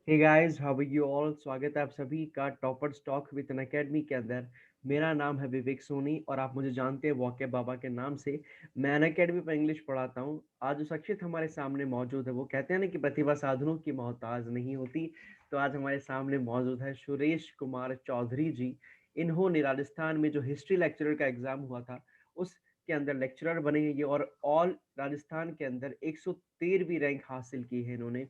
Hey guys, how are you all. स्वागत है आप सभी का toppers talk with Unacademy के अंदर। मेरा नाम है विवेक सोनी और आप मुझे जानते हैं वाकई बाबा के नाम से। मैं अन अकेडमी पर इंग्लिश पढ़ाता हूँ। आज जो शख्सियत हमारे सामने मौजूद है, वो कहते हैं ना कि प्रतिभा साधनों की मोहताज नहीं होती। तो आज हमारे सामने मौजूद है सुरेश कुमार चौधरी जी। इन्होंने राजस्थान में जो हिस्ट्री लेक्चरर का एग्जाम हुआ था, उसके अंदर लेक्चरर बने हैं ये, और ऑल राजस्थान के अंदर 113वीं रैंक हासिल की है इन्होंने।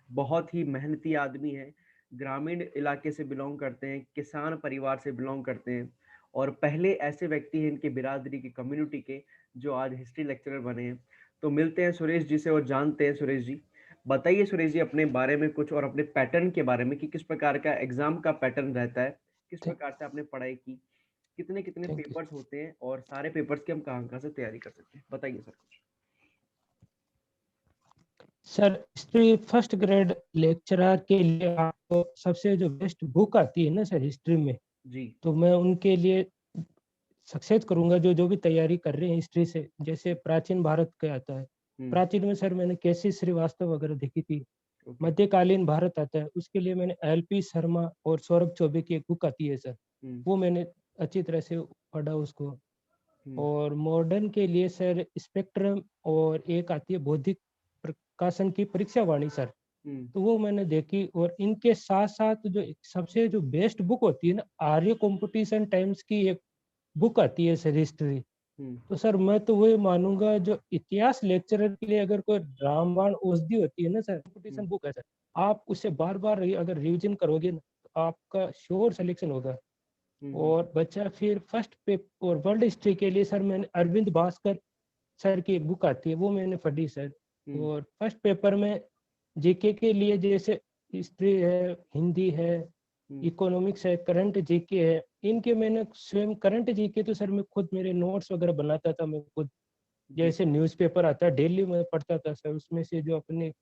बहुत ही मेहनती आदमी है। ग्रामीण इलाके से बिलोंग करते हैं, किसान परिवार से बिलोंग करते हैं, और पहले ऐसे व्यक्ति हैं इनकी बिरादरी की, कम्युनिटी के, जो आज हिस्ट्री लेक्चरर बने हैं। तो मिलते हैं सुरेश जी से और जानते हैं। सुरेश जी, बताइए सुरेश जी अपने बारे में कुछ, और अपने पैटर्न के बारे में कि किस प्रकार का एग्जाम का पैटर्न रहता है, किस थैंक प्रकार से आपने पढ़ाई की, कितने कितने थैंक यू पेपर्स होते हैं, और सारे पेपर्स की हम कहाँ कहाँ से तैयारी कर सकते हैं। बताइए सर कुछ। Sir. History first grade lecturer के लिए आपको सबसे जो बेस्ट बुक आती है ना सर हिस्ट्री में, जी। तो मैं उनके लिए सक्सेस करूंगा जो जो भी तैयारी कर रहे हैं हिस्ट्री से। जैसे प्राचीन भारत का आता है, हम्म। प्राचीन में सर मैंने केसी श्रीवास्तव वगैरह देखी थी। ओके। मध्यकालीन भारत आता है, उसके लिए मैंने एलपी शर्मा और सौरभ चौबे की एक बुक आती है सर, हम्म। वो मैंने अच्छी तरह से पढ़ा उसको। हम्म। और मॉडर्न के लिए सर स्पेक्ट्रम, और एक आती है बौद्धिक प्रकाशन की परीक्षा वाणी सर, हम्म। तो वो मैंने देखी। और इनके साथ साथ जो एक सबसे जो बेस्ट बुक होती है ना, आर्य कंपटीशन टाइम्स की एक बुक आती है सर हिस्ट्री। हम्म। तो सर मैं तो वही मानूंगा, जो इतिहास लेक्चरर के लिए अगर कोई रामबाण औषधि होती है ना सर, हम्म। कंपटीशन बुक है सर। आप उसे बार बार अगर रिवीजन करोगे ना, तो आपका श्योर सिलेक्शन होगा। हम्म। और बच्चा फिर फर्स्ट पे, और वर्ल्ड हिस्ट्री के लिए सर मैंने अरविंद भास्कर सर की एक बुक आती है, वो मैंने पढ़ी सर। हम्म। और फर्स्ट पेपर में जीके के लिए जैसे हिस्ट्री है, हिंदी है, हम्म। इकोनॉमिक्स है, करंट जीके है, इनके मैंने स्वयं करंट जीके तो सर मैं खुद मेरे नोट्स वगैरह बनाता था मैं खुद। जी। जैसे न्यूज़पेपर आता है डेली में पढ़ता था सर, उसमें से जो अपने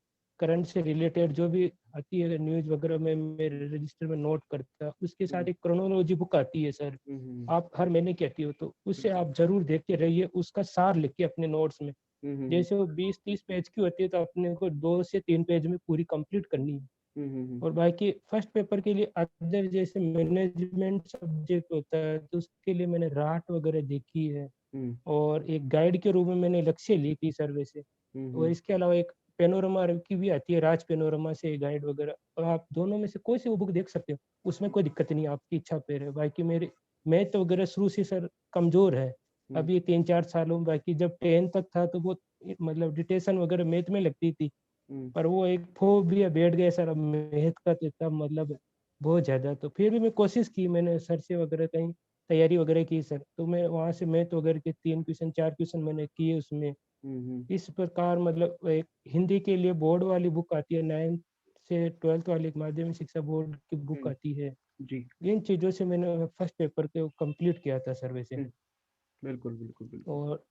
करंट से रिलेटेड जो भी आती है न्यूज़ वगैरह में मेरे रजिस्टर में नोट करता। उसके साथ हम्म। एक क्रोनोलॉजी बुक आती है सर, हम्म। आप हर महीने की आती हो, तो उसे बिल्कुल। आप जरूर देखते रहिए, उसका सार लिख के अपने नोट्स में। हम्म। जैसे वो 20-30 पेज की होती है, तो अपने को 2 से 3 पेज में पूरी कंप्लीट करनी है। हम्म। और बाकी फर्स्ट पेपर के लिए अदर जैसे मैनेजमेंट सब्जेक्ट होता है, तो उसके लिए मैंने राट वगैरह देखी है। हम्म। और एक गाइड के रूप में मैंने लक्ष्य ली थी सर्वे से। और हम्म। इसके अलावा एक पेनोरमा की भी आती है, राज पेनोरमा से गाइड वगैरह, और आप दोनों में से कोई सी वो बुक देख सकते हो, उसमें कोई दिक्कत नहीं है, आपकी इच्छा पे है। बाकी मेरे मैथ वगैरह शुरू से सर कमजोर है, हम्म। अभी 3-4 सालों में। बाकी जब 10 तक था तो वो मतलब डिटेशन वगैरह मैथ में लगती थी, हम्म। पर वो एक फोबिया बैठ गया सर अब मैथ का, तो तब मतलब बहुत ज़्यादा। तो फिर भी मैं कोशिश की, मैंने सर से वगैरह कहीं तैयारी वगैरह की सर, तो मैं वहाँ से मैथ वगैरह के 3 क्वेश्चन 4 क्वेश्चन मैंने किए उसमें। हम्म। इस प्रकार मतलब एक हिंदी के लिए बोर्ड वाली बुक आती है, 9th से 12th वाली एक माध्यमिक शिक्षा बोर्ड की बुक हम्म। आती है। जी। इन चीज़ों से मैंने फर्स्ट पेपर को कंप्लीट किया था सर वैसे। हम्म। बिल्कुल बिल्कुल बिल्कुल। और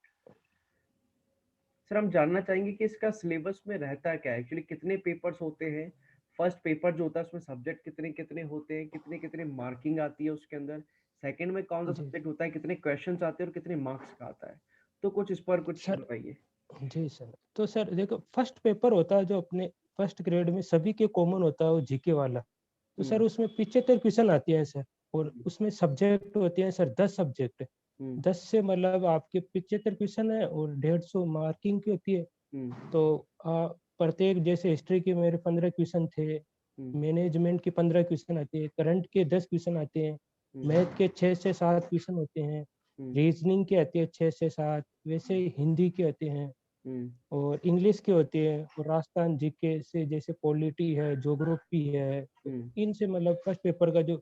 सर हम जानना चाहेंगे कि इसका सिलेबस में रहता क्या है, एक्चुअली कितने पेपर्स होते हैं। फर्स्ट पेपर जो होता है उसमें सब्जेक्ट कितने कितने होते हैं, कितने कितने मार्किंग आती है उसके अंदर। सेकंड में कौन सा जी सब्जेक्ट होता है, कितने क्वेश्चंस आते हैं और कितने मार्क्स का आता है। तो कुछ इस पर कुछ सर, बताइए। जी सर, तो सर देखो, फर्स्ट पेपर होता है जो अपने फर्स्ट ग्रेड में सभी के कॉमन होता है, वो जीके वाला। तो सर हम्म। उसमें 75 क्वेश्चन आते हैं सर। और हम्म। उसमें सब्जेक्ट होते हैं सर 10 सब्जेक्ट। हम्म। 10 से मतलब आपके 75 क्वेश्चन है, और 150 मार्किंग की होती है। हम्म। तो प्रत्येक जैसे हिस्ट्री के मेरे 15 क्वेश्चन थे, हम्म। मैनेजमेंट के 15 क्वेश्चन आते हैं, करंट के 10 क्वेश्चन आते हैं, हम्म। मैथ के 6 से 7 क्वेश्चन होते हैं, हम्म। रीजनिंग के आते हैं 6 से 7, वैसे ही हिंदी के आते हैं, हम्म। और इंग्लिश के होते हैं, और राजस्थान जीके से जैसे पॉलिटी है, ज्योग्राफी है, तो हम्म। इनसे मतलब फर्स्ट पेपर का जो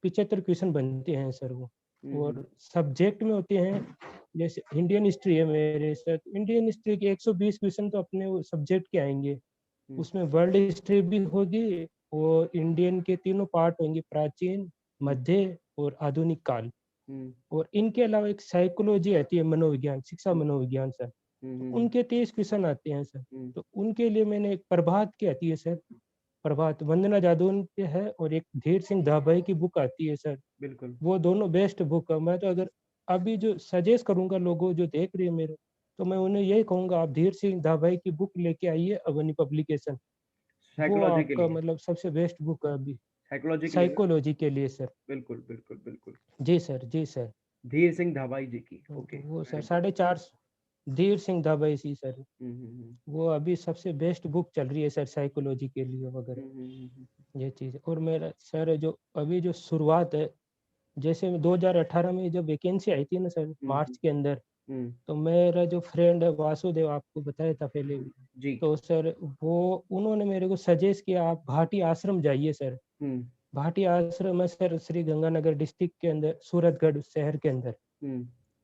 75 क्वेश्चन बनते हैं सर वो। हम्म। और सब्जेक्ट में होते हैं, जैसे इंडियन हिस्ट्री है मेरे सर, इंडियन हिस्ट्री के 120 क्वेश्चन तो अपने सब्जेक्ट के आएंगे। हम्म। उसमें वर्ल्ड हिस्ट्री भी होगी, और इंडियन के तीनों पार्ट होंगे, प्राचीन, हम्म। मध्य और आधुनिक काल। हम्म। और इनके अलावा एक साइकोलॉजी आती है, मनोविज्ञान, शिक्षा हम्म। मनोविज्ञान सर, हम्म। तो हम्म। उनके 30 क्वेश्चन आते हैं सर। हम्म। तो उनके लिए मैंने एक प्रभात की आती है सर, प्रभात वंदना जादौन पे है, और एक धीर सिंह धाबाई की बुक आती है सर। बिल्कुल। वो दोनों बेस्ट बुक है। मैं तो अगर अभी जो सजेस्ट करूंगा लोगों जो देख रहे हैं मेरे, तो मैं उन्हें यही कहूंगा, आप धीर सिंह धाबाई की बुक लेके आइए, अवनी पब्लिकेशन। वो साइकोलॉजी के आपका लिए, मतलब सबसे बेस्ट बुक है अभी साइकोलॉजी के लिए ना? साइकोलॉजी के लिए सर। बिल्कुल, बिल्कुल, बिल्कुल। जी सर, जी सर। धीर सिंह धाबाई जी की, ओके, तो वो सर वेरी गुड। 4.5 धीर सिंह दाबैसी सर। हुँ, हुँ, हुँ। वो अभी सबसे बेस्ट बुक चल रही है सर साइकोलॉजी के लिए हुँ, वगैरह हुँ, हुँ, हुँ, ये चीज़। और मेरा सर जो अभी जो शुरुआत है, जैसे 2018 में जब वैकेंसी आई थी ना सर हुँ, मार्च हुँ, के अंदर, हुँ, तो मेरा जो फ्रेंड है वासुदेव, आपको बताया था पहले भी। जी। तो सर वो उन्होंने मेरे को सजेस्ट किया आप भाटी आश्रम जाइए सर। हुँ, भाटी आश्रम है सर श्री गंगानगर डिस्ट्रिक्ट के अंदर, सूरतगढ़ शहर के अंदर। हुँ,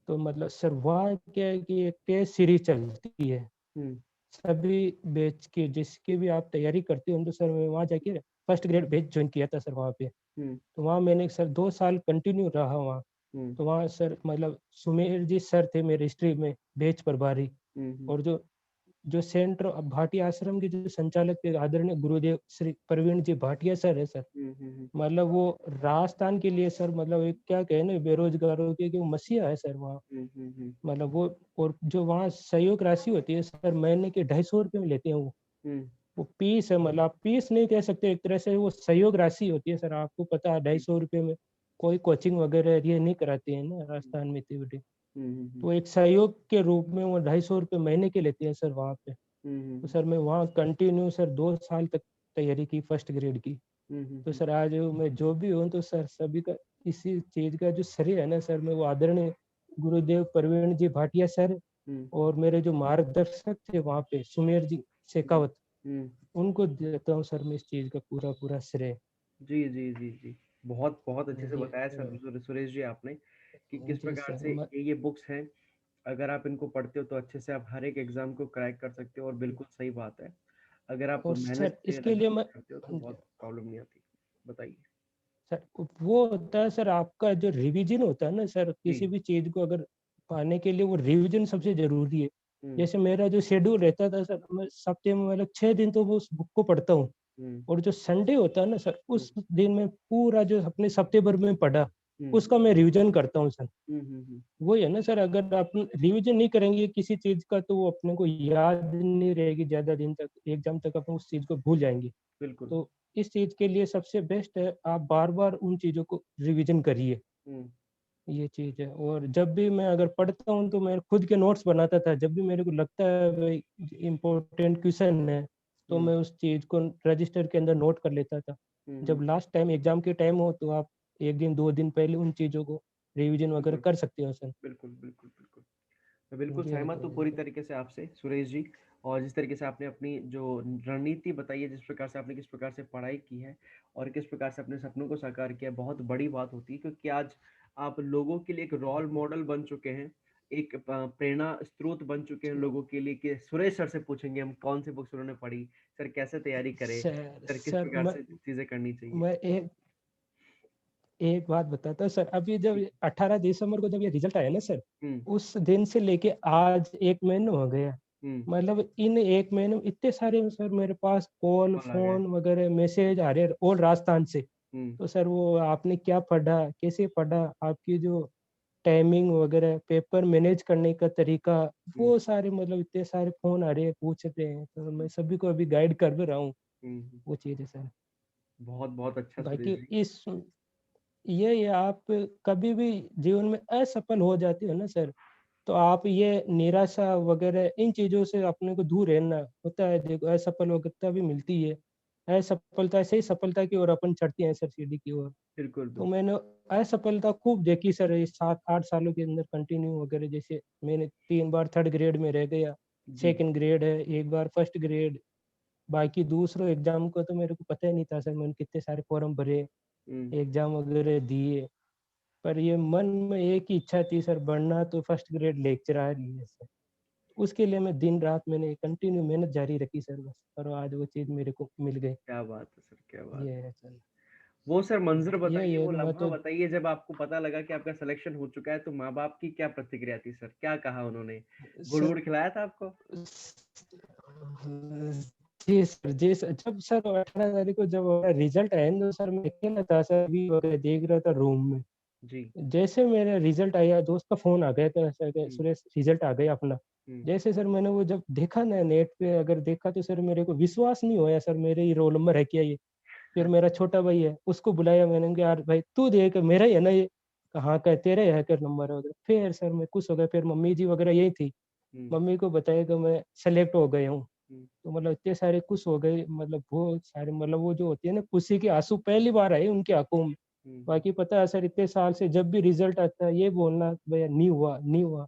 तो मतलब सर वहाँ क्या है कि एक टेस्ट सीरीज चलती है हुँ, सभी बैच की, जिसकी भी आप तैयारी करते हो। तो सर मैं वहाँ जाके फर्स्ट ग्रेड बैच ज्वाइन किया था सर वहाँ पे। हुँ, तो वहाँ मैंने सर 2 साल कंटिन्यू रहा वहाँ। हुँ, तो वहाँ सर मतलब सुमेर जी सर थे मेरे हिस्ट्री में बैच प्रभारी। हुँ, हुँ, और जो जो सेंटर भाटी आश्रम के जो संचालक थे आदरणीय गुरुदेव श्री प्रवीण जी भाटिया सर है सर। हुँ, हुँ, हुँ, मतलब वो राजस्थान के लिए सर मतलब एक क्या कहें ना बेरोजगारों के कि वो मसीहा है सर वहाँ। हुँ, हुँ, हुँ, मतलब वो और जो वहाँ सहयोग राशि होती है सर महीने के 250 रुपये में लेते हैं वो। हुँ, वो फीस है, मतलब आप फीस नहीं कह सकते, एक तरह से वो सहयोग राशि होती है सर। आपको पता है जी। 250 रुपये में कोई कोचिंग वगैरह ये नहीं कराते हैं ना हुँ, राजस्थान में इतनी बड़ी। हुँ, हुँ, हुँ, तो एक सहयोग के रूप में वो 250 रुपये महीने के लेते हैं सर वहाँ पे। हुँ, तो हुँ, सर मैं वहाँ कंटिन्यू सर 2 साल तक तैयारी की फर्स्ट ग्रेड की। हुँ, हुँ, तो हुँ, सर आज मैं जो भी हूँ तो सर सभी का इसी चीज़ का जो श्रेय है ना सर, मैं वो आदरणीय गुरुदेव प्रवीण जी भाटिया सर हुँ, और मेरे जो मार्गदर्शक थे वहाँ पे सुमेर जी हुँ, शेखावत, हुँ। उनको देता हूँ सर मैं इस चीज़ का पूरा श्रेय। जी, जी, जी, जी। बहुत, बहुत अच्छे से जी बताया सर। सुरेश जी आपने कि किस जी प्रकार सर से ये बुक्स हैं, अगर आप इनको पढ़ते हो तो अच्छे से आप हर एक एग्ज़ाम को क्रैक कर सकते हो और बिल्कुल सही बात है। अगर आप और मेहनत सर से इसके लिए लगातार मैं करते हो तो बहुत प्रॉब्लम नहीं आती। बताइए? सर वो होता है सर आपका जो रिवीजन होता है ना सर, जी। किसी भी चीज़ को अगर पाने के लिए वो रिवीजन सबसे ज़रूरी है। हुँ, जैसे मेरा जो शेड्यूल रहता था सर, मैं सप्ताह में मतलब 6 दिन तो वो उस बुक को पढ़ता हूँ। हुँ, और जो संडे होता है ना सर, हुँ, उस दिन में पूरा जो अपने हफ्ते भर में पढ़ा, हुँ, उसका मैं रिवीजन करता हूँ सर। हुँ, हुँ, हुँ। वही है ना सर, अगर आप रिवीजन नहीं करेंगे किसी चीज़ का तो वो अपने को याद नहीं रहेगी ज़्यादा दिन तक, एग्ज़ाम तक अपन उस चीज़ को भूल जाएँगे। बिल्कुल। तो इस चीज़ के लिए सबसे बेस्ट है आप बार-बार उन चीज़ों को रिवीजन करिए, हुँ, ये चीज़ है। और जब भी मैं अगर पढ़ता हूँ तो मैं खुद के नोट्स बनाता था, जब भी मेरे को लगता है भई इम्पोर्टेंट क्वेश्चन है, तो हुँ, मैं उस चीज़ को रजिस्टर के अंदर नोट कर लेता था। हुँ, जब हुँ। लास्ट टाइम एग्ज़ाम के टाइम हो तो आप 1 दिन 2 दिन पहले उन चीज़ों को रिवीजन वगैरह बिल्कुल, कर सकते हो सर। बिल्कुल, बिल्कुल, बिल्कुल। मैं बिल्कुल जी, सहमत जी, हूँ जी पूरी सर। तरीके से आपसे सुरेश जी। और जिस तरीके से आपने अपनी जो रणनीति बताई है, जिस प्रकार से आपने किस प्रकार से पढ़ाई की है और किस प्रकार से अपने सपनों को साकार किया है, बहुत बड़ी बात होती है क्योंकि आज आप लोगों के लिए एक रोल मॉडल बन चुके हैं, एक प्रेरणा स्रोत बन चुके हैं लोगों के लिए कि सुरेश सर से पूछेंगे हम कौन सी बुक्स उन्होंने पढ़ी, सर कैसे तैयारी करें, सर सर किस सर प्रकार से चीज़ें करनी चाहिए। मैं एक एक बात बताता हूँ सर, अभी जब जी। 18 दिसंबर को जब ये रिजल्ट आया ना सर, हुँ, उस दिन से लेके आज 1 महीना हो गया। हुँ, मतलब इन 1 महीने में इतने सारे सर मेरे पास कॉल, कॉल आ गए। फ़ोन वगैरह मैसेज आ रहे हैं ऑल राजस्थान से। हुँ, तो सर वो आपने क्या पढ़ा? कैसे पढ़ा? आपकी जो टाइमिंग वगैरह, पेपर मैनेज करने का तरीका, हुँ, वो सारे मतलब इतने सारे फ़ोन आ रहे हैं, पूछ रहे हैं। तो मैं हुँ, सभी को अभी गाइड कर भी रहा हूँ, हुँ, हुँ। वो चीज़ है सर। बहुत, बहुत अच्छा बाकी सुरेश जी। इस ये आप कभी भी जीवन में असफल हो जाते हो ना सर, तो आप ये निराशा वगैरह इन चीज़ों से अपने को दूर रहना होता है। देखो असफलता भी मिलती है, असफलता से ही सफलता की ओर अपन चढ़ते हैं सर सीढ़ी की ओर। बिल्कुल, तो बिल्कुल। मैंने असफलता खूब देखी सर ये 7-8 सालों के अंदर कंटिन्यू वगैरह। जैसे मैंने 3 बार थर्ड ग्रेड में रह गया, जी। सेकंड ग्रेड है, 1 बार फर्स्ट ग्रेड, बाकी दूसरों एग्ज़ाम को तो मेरे को पता ही नहीं था सर, मैंने कितने सारे फॉर्म भरे, हुँ, एग्ज़ाम वगैरह दिए। पर ये मन में एक ही इच्छा थी सर, बनना तो फर्स्ट ग्रेड लेक्चरर ही है सर। उसके लिए मैं दिन-रात मैंने कंटिन्यू मेहनत जारी रखी सर बस, और आज वो चीज़ मेरे को मिल गई। क्या बात है सर, क्या बात ये है। है सर। वो सर मंज़र यही बताइए, है वो मैं लम्हा तो बताइए जब आपको पता लगा कि आपका सिलेक्शन हो चुका है, तो माँ-बाप की क्या प्रतिक्रिया थी सर? क्या कहा उन्होंने? सर गुड़-वुड़ खिलाया था आपको? जी सर, जब सर 18 तारीख को जब रिज़ल्ट आया ना तो सर मैं अकेला था सर, टीवी वगैरह देख रहा था रूम में। जी। जैसे मेरा रिज़ल्ट आया, दोस्त का फ़ोन आ गया था सर, हुँ, सुरेश रिज़ल्ट आ गया अपना। हुँ, जैसे सर मैंने वो जब देखा ना नेट पे अगर देखा तो सर मेरे को विश्वास नहीं होया सर मेरे ही रोल नंबर है क्या ये? फिर मेरा छोटा भाई है, उसको बुलाया मैंने कहा यार भाई तू देख मेरा ही है ना ये? कहा हाँ, क्या तेरा ही हैकर नंबर है उधर। फिर सर मैं खुश हो गया, फिर मम्मी जी वगैरह यही थी। हुँ, मम्मी को बताया कि मैं सेलेक्ट हो गया हूँ। हुँ, तो मतलब इतने सारे खुश हो गए, मतलब बहुत सारे, मतलब वो जो होती है ना खुशी के आँसू पहली बार आए उनकी आँखों में। हुँ, हुँ, बाकी पता है सर इतने साल से जब भी रिज़ल्ट आता है ये बोलना भैया नहीं हुआ, नहीं हुआ।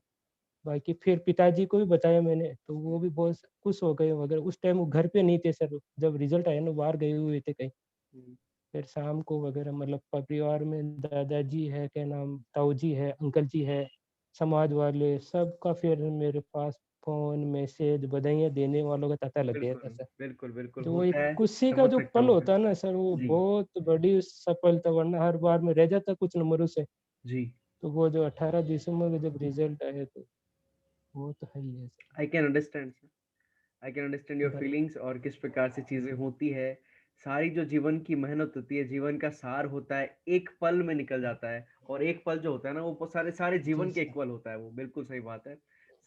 बाकी फिर पिताजी को भी बताया मैंने, तो वो भी बहुत खुश हो गए वगैरह। उस टाइम वो घर पे नहीं थे सर, जब रिज़ल्ट आया ना बाहर गए हुए थे कहीं। हुँ, फिर शाम को वगैरह मतलब परिवार में दादाजी है, क्या नाम ताऊ जी है, अंकल जी है, समाज वाले सबका फिर मेरे पास फ़ोन, मैसेज, बधाइयाँ देने वालों का तांता लग गया बिल्कुल, था सर। बिल्कुल, बिल्कुल जो एक होता है, खुशी का समझ जो सकता पल हूँ मैं। होता है ना सर, वो जी, बहुत बड़ी सफलता, वरना हर बार में रह जाता कुछ नंबरों से। जी, तो वो जो 18 दिसंबर को जब रिज़ल्ट आया तो वो तो है ही है sir. I can understand sir, I can understand your ब फीलिंग्स और किस प्रकार से चीज़ें होती है। सारी जो जीवन की मेहनत होती है, जीवन का सार होता है, एक पल में निकल जाता है और एक पल जो होता है ना, वो सारे सारे जी जीवन के सर। इक्वल होता है वो, बिल्कुल सही बात है।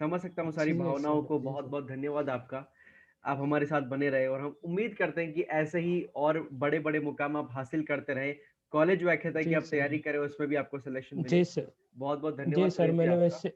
समझ सकता हूँ सारी जी भावनाओं सर, को, जी सर। बहुत-बहुत धन्यवाद आपका। आप हमारे साथ बने रहे और हम उम्मीद करते हैं कि ऐसे ही और बड़े-बड़े मुकाम आप हासिल करते रहें। कॉलेज व्याख्याता की जी आप सर। तैयारी करें, उसमें भी आपको सिलेक्शन मिले। जी सर। बहुत-बहुत जी धन्यवाद सर, सुरेश जी मैंने आपका। वैसे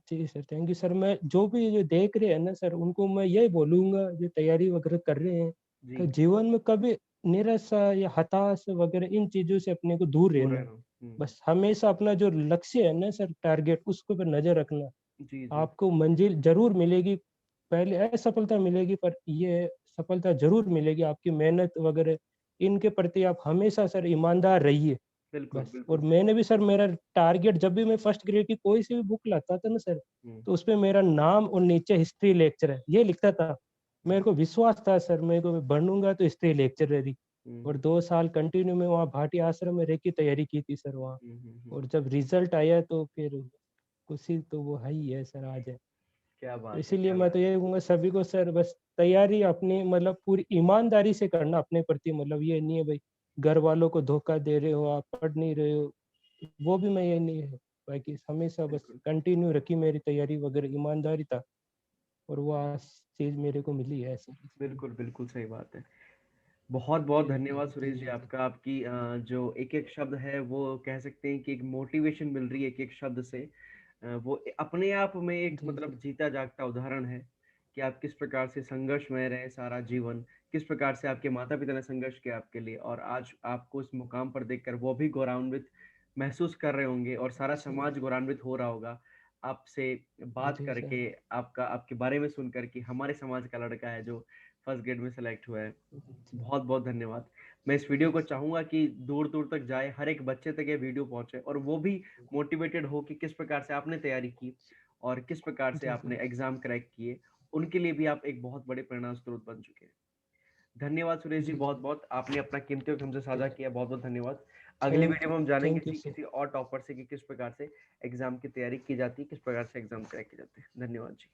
जी सर, थैंक यू सर। मैं जो भी ये देख रहे हैं ना सर, उनको मैं यही बोलूँगा जो तैयारी वगैरह कर रहे हैं, जी, कि जीवन में कभी निराशा या हताश वगैरह इन चीज़ों से अपने को दूर दूर रहना है। रहना। हुँ, बस हमेशा अपना जो लक्ष्य है ना सर, टारगेट उसके ऊपर नज़र रखना। जी, जी। आपको मंजिल ज़रूर मिलेगी, पहले असफलता मिलेगी पर ये सफलता ज़रूर मिलेगी। आपकी मेहनत वगैरह इनके प्रति आप हमेशा सर ईमानदार रहिए। बिल्कुल, बस। और बिल्कुल सही। मैंने भी सर मेरा टारगेट जब भी मैं फर्स्ट ग्रेड की कोई सी भी बुक लाता था ना सर, हुँ, तो उसपे मेरा नाम और नीचे हिस्ट्री लेक्चरर ये लिखता था। हुँ, मेरे को विश्वास था सर, मेरे को मैं बनूँगा तो हिस्ट्री लेक्चरर ही। और हुँ, 2 साल कंटिन्यू मैं वहाँ भाटी आश्रम में रह के तैयारी की थी सर वहाँ। हुँ, हुँ, हुँ। और जब रिज़ल्ट आया तो फिर खुशी तो वो है ही है सर आज है। क्या तो बात है, इसीलिए क्या मैं बात तो यही कहूँगा सभी को सर, बस तैयारी अपनी मतलब पूरी ईमानदारी से करना अपने प्रति, मतलब ये नहीं है भाई घर वालों को धोखा दे रहे हो, आप पढ़ नहीं रहे हो, वो भी मैं ये नहीं है। बाकी हमेशा बस बिल्कुल, कंटिन्यू रखी मेरी तैयारी वगैरह, ईमानदारी था और वो आज चीज़ मेरे को मिली है सर। बिल्कुल, बिल्कुल सही बात है। बहुत-बहुत धन्यवाद जी, सुरेश जी जी, जी। आपका, आपकी जो एक-एक शब्द है वो कह सकते हैं कि एक मोटिवेशन मिल रही है एक-एक शब्द से। वो अपने आप में एक जी, मतलब जी। जीता जागता उदाहरण है कि आप किस प्रकार से संघर्षमय रहे सारा जीवन, किस प्रकार से आपके माता-पिता ने संघर्ष किया आपके लिए और आज आपको इस मुकाम पर देखकर वो भी गौरवान्वित महसूस कर रहे होंगे और सारा जी, समाज गौरवान्वित हो रहा होगा। आपसे बात जी सर। करके, आपका आपके बारे में सुनकर कि हमारे समाज का लड़का है जो फर्स्ट ग्रेड में सेलेक्ट हुआ है। जी, बहुत-बहुत धन्यवाद। मैं इस वीडियो जी को सर। चाहूँगा कि दूर-दूर तक जाए, हर एक बच्चे तक ये वीडियो पहुँचे और वो भी मोटिवेटेड हो कि किस प्रकार से आपने तैयारी की और किस प्रकार से जी आपने सर। एग्ज़ाम क्रैक किए। उनके लिए भी आप एक बहुत बड़े प्रेरणा स्रोत बन चुके हैं। धन्यवाद सुरेश जी जी, जी। बहुत-बहुत। आपने अपना कीमती वक़्त हमसे साझा जी। किया, बहुत-बहुत धन्यवाद। अगली थैंक वीडियो यू, में हम जानेंगे थैंक यू जी सर। किसी और टॉपर से कि किस प्रकार से एग्ज़ाम की तैयारी की जाती है, किस प्रकार से एग्ज़ाम क्रैक किए जाते हैं। धन्यवाद जी।